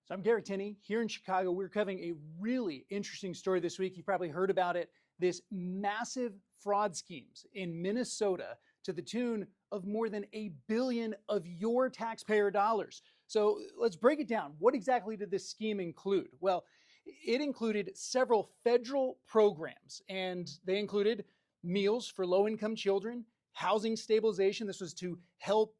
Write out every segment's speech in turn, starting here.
So I'm Garrett Tenney here in Chicago. We're covering a really interesting story this week. You've probably heard about it. This massive fraud schemes in Minnesota to the tune of more than $1 billion of your taxpayer dollars. So let's break it down. What exactly did this scheme include? Well, it included several federal programs, and they included meals for low-income children, housing stabilization. This was to help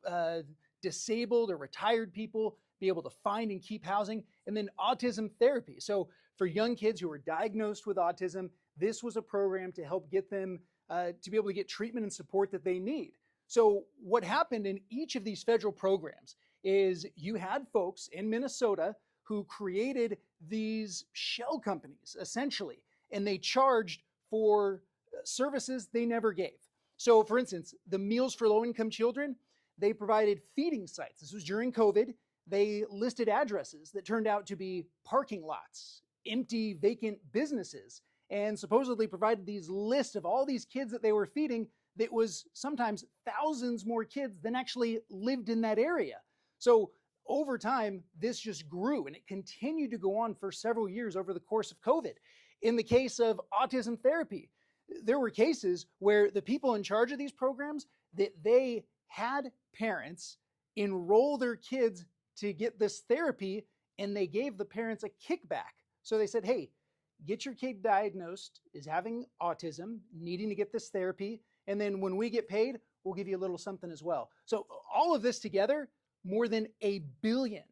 disabled or retired people be able to find and keep housing, and then autism therapy. So for young kids who were diagnosed with autism, this was a program to help get them to be able to get treatment and support that they need. So what happened in each of these federal programs is you had folks in Minnesota who created these shell companies, essentially, and they charged for services they never gave. So for instance, the Meals for Low-Income Children, they provided feeding sites. This was during COVID. They listed addresses that turned out to be parking lots, empty, vacant businesses, and supposedly provided these lists of all these kids that they were feeding that was sometimes thousands more kids than actually lived in that area. So over time, this just grew, and it continued to go on for several years over the course of COVID. In the case of autism therapy, there were cases where the people in charge of these programs, that they had parents enroll their kids to get this therapy, and they gave the parents a kickback. So they said, hey, get your kid diagnosed as having autism, needing to get this therapy, and then when we get paid, we'll give you a little something as well. So all of this together, more than $1 billion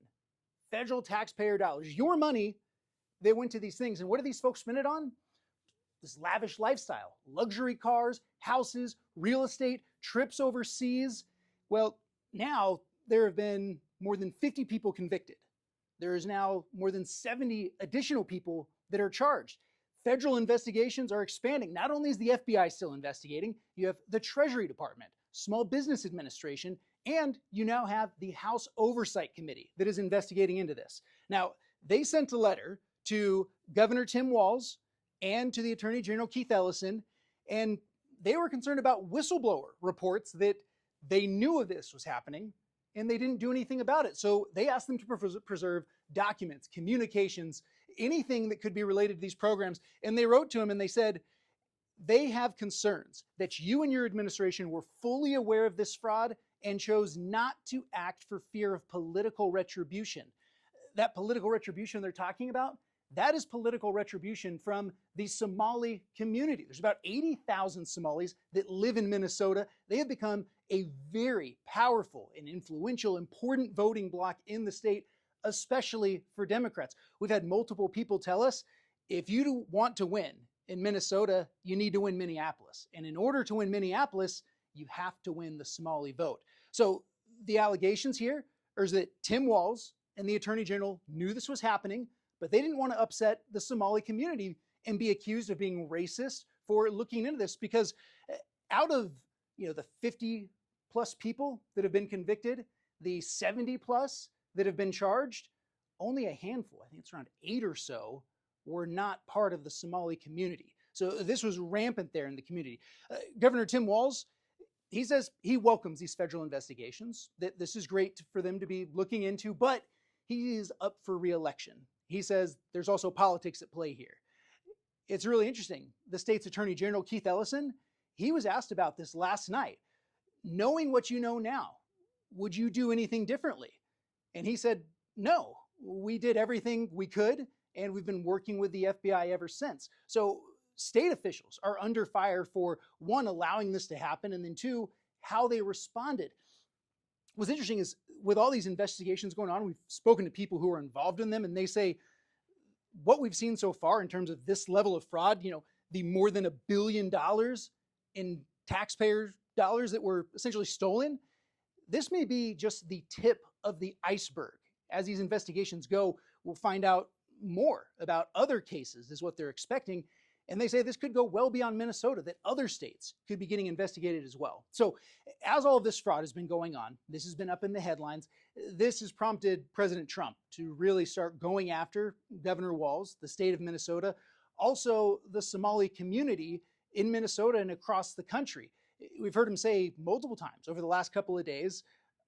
federal taxpayer dollars, your money, they went to these things. And what do these folks spend it on? This lavish lifestyle, luxury cars, houses, real estate, trips overseas. Well, now there have been more than 50 people convicted. There is now more than 70 additional people that are charged. Federal investigations are expanding. Not only is the FBI still investigating, you have the Treasury Department, Small Business Administration, and you now have the House Oversight Committee that is investigating into this. Now, they sent a letter to Governor Tim Walz and to the Attorney General Keith Ellison, and they were concerned about whistleblower reports that they knew of this was happening, and they didn't do anything about it. So they asked them to preserve documents, communications, anything that could be related to these programs. And they wrote to him and they said, they have concerns that you and your administration were fully aware of this fraud and chose not to act for fear of political retribution. That political retribution they're talking about, that is political retribution from the Somali community. There's about 80,000 Somalis that live in Minnesota. They have become a very powerful and influential, important voting bloc in the state, especially for Democrats. We've had multiple people tell us, if you want to win in Minnesota, you need to win Minneapolis. And in order to win Minneapolis, you have to win the Somali vote. So the allegations here is that Tim Walz and the Attorney General knew this was happening, but they didn't want to upset the Somali community and be accused of being racist for looking into this, because out of the 50 plus people that have been convicted, the 70 plus that have been charged, only a handful, I think it's around 8 or so, were not part of the Somali community. So this was rampant there in the community. Governor Tim Walz, he says he welcomes these federal investigations, that this is great for them to be looking into, but he is up for re-election. He says there's also politics at play here. It's really interesting. The state's Attorney General, Keith Ellison, he was asked about this last night. Knowing what you know now, would you do anything differently? And he said, no, we did everything we could, and we've been working with the FBI ever since. So state officials are under fire for, one, allowing this to happen, and then two, how they responded. What's interesting is with all these investigations going on, we've spoken to people who are involved in them, and they say what we've seen so far in terms of this level of fraud, the more than $1 billion in taxpayer dollars that were essentially stolen, this may be just the tip of the iceberg. As these investigations go, we'll find out more about other cases, is what they're expecting. And they say this could go well beyond Minnesota, that other states could be getting investigated as well. So as all of this fraud has been going on, this has been up in the headlines, this has prompted President Trump to really start going after Governor Walz, the state of Minnesota, also the Somali community in Minnesota and across the country. We've heard him say multiple times over the last couple of days,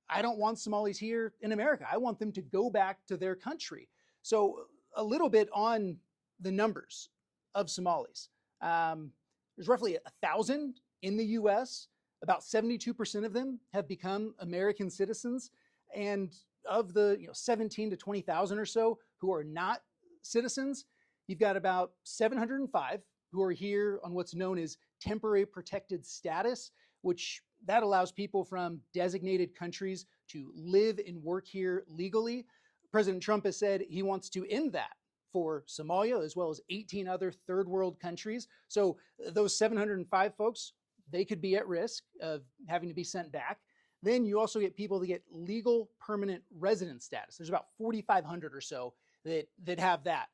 I don't want Somalis here in America. I want them to go back to their country. So a little bit on the numbers of Somalis. There's roughly 1,000 in the US. About 72% of them have become American citizens. And of the 17 to 20,000 or so who are not citizens, you've got about 705 who are here on what's known as temporary protected status, which that allows people from designated countries to live and work here legally. President Trump has said he wants to end that for Somalia as well as 18 other third world countries. So those 705 folks, they could be at risk of having to be sent back. Then you also get people that get legal permanent resident status. There's about 4,500 or so that have that.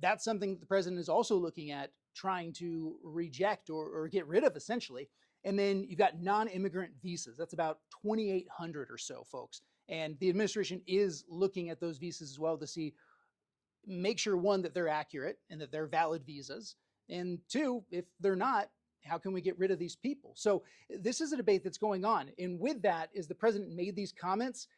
That's something the president is also looking at trying to reject or get rid of, essentially. And then you've got non-immigrant visas. That's about 2,800 or so folks. And the administration is looking at those visas as well to make sure, one, that they're accurate and that they're valid visas. And two, if they're not, how can we get rid of these people? So this is a debate that's going on. And with that, as the president made these comments,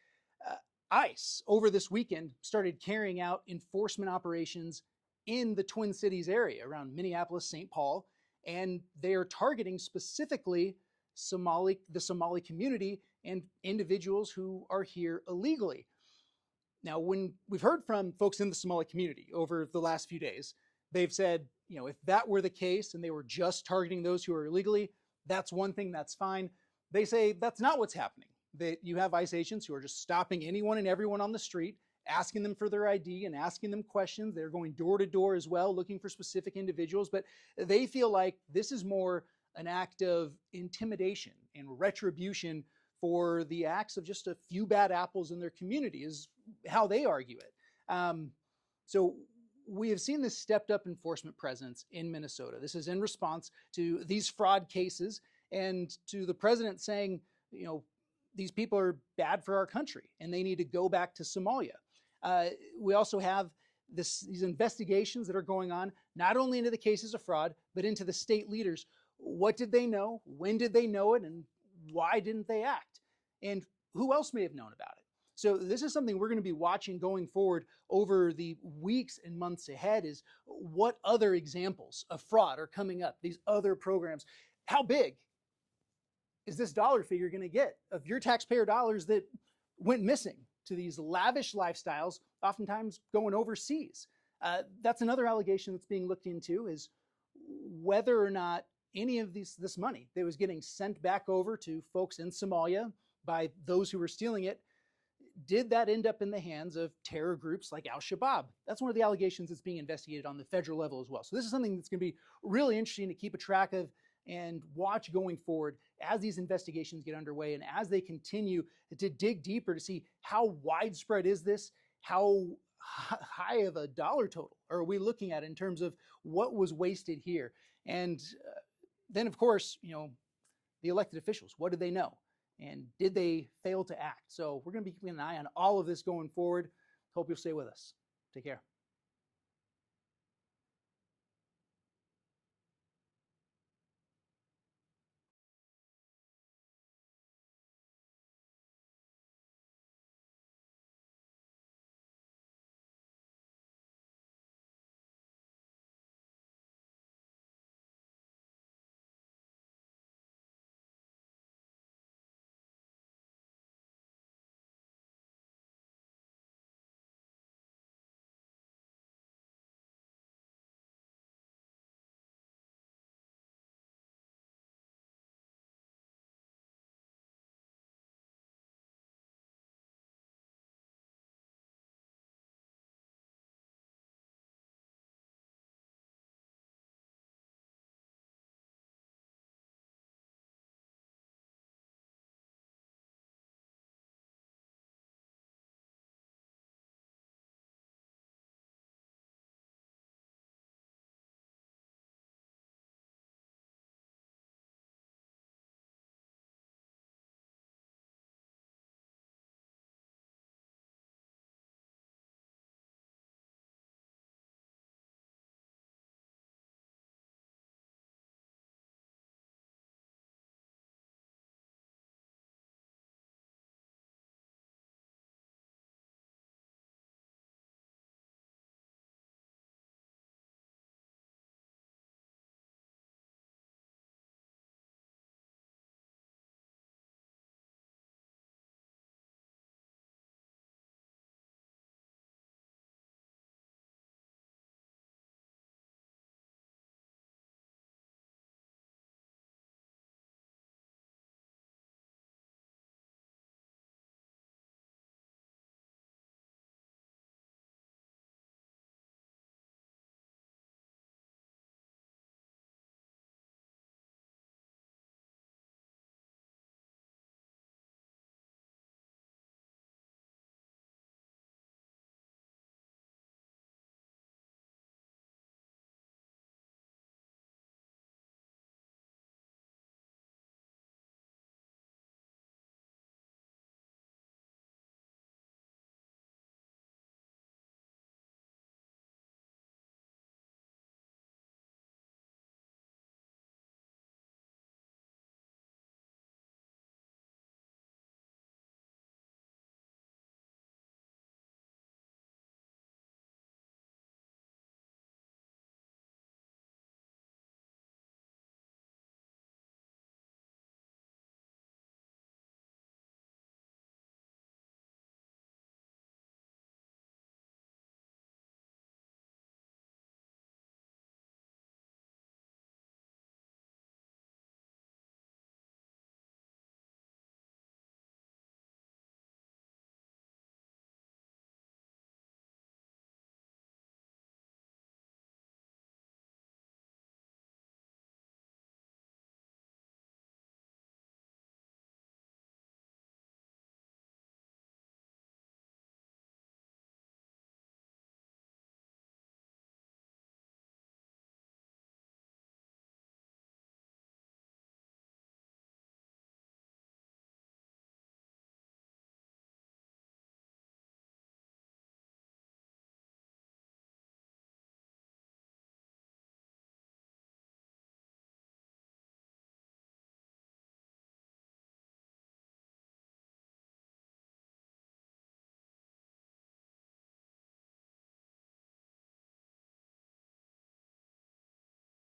ICE over this weekend started carrying out enforcement operations in the Twin Cities area around Minneapolis, St. Paul, and they are targeting specifically the Somali community and individuals who are here illegally. Now, when we've heard from folks in the Somali community over the last few days, they've said, if that were the case and they were just targeting those who are illegally, that's one thing, that's fine. They say that's not what's happening. That you have ICE agents who are just stopping anyone and everyone on the street, asking them for their ID and asking them questions. They're going door to door as well, looking for specific individuals, but they feel like this is more an act of intimidation and retribution for the acts of just a few bad apples in their community, is how they argue it. So we have seen this stepped up enforcement presence in Minnesota. This is in response to these fraud cases and to the president saying, these people are bad for our country and they need to go back to Somalia. We also have these investigations that are going on, not only into the cases of fraud, but into the state leaders. What did they know? When did they know it? And why didn't they act? And who else may have known about it? So this is something we're going to be watching going forward over the weeks and months ahead, is what other examples of fraud are coming up, these other programs. How big is this dollar figure going to get of your taxpayer dollars that went missing to these lavish lifestyles, oftentimes going overseas? That's another allegation that's being looked into, is whether or not any of this money that was getting sent back over to folks in Somalia by those who were stealing it, did that end up in the hands of terror groups like Al-Shabaab? That's one of the allegations that's being investigated on the federal level as well. So this is something that's going to be really interesting to keep a track of and watch going forward as these investigations get underway and as they continue to dig deeper to see how widespread is this, how high of a dollar total are we looking at in terms of what was wasted here. And then, of course, the elected officials, what did they know? And did they fail to act? So we're going to be keeping an eye on all of this going forward. Hope you'll stay with us. Take care.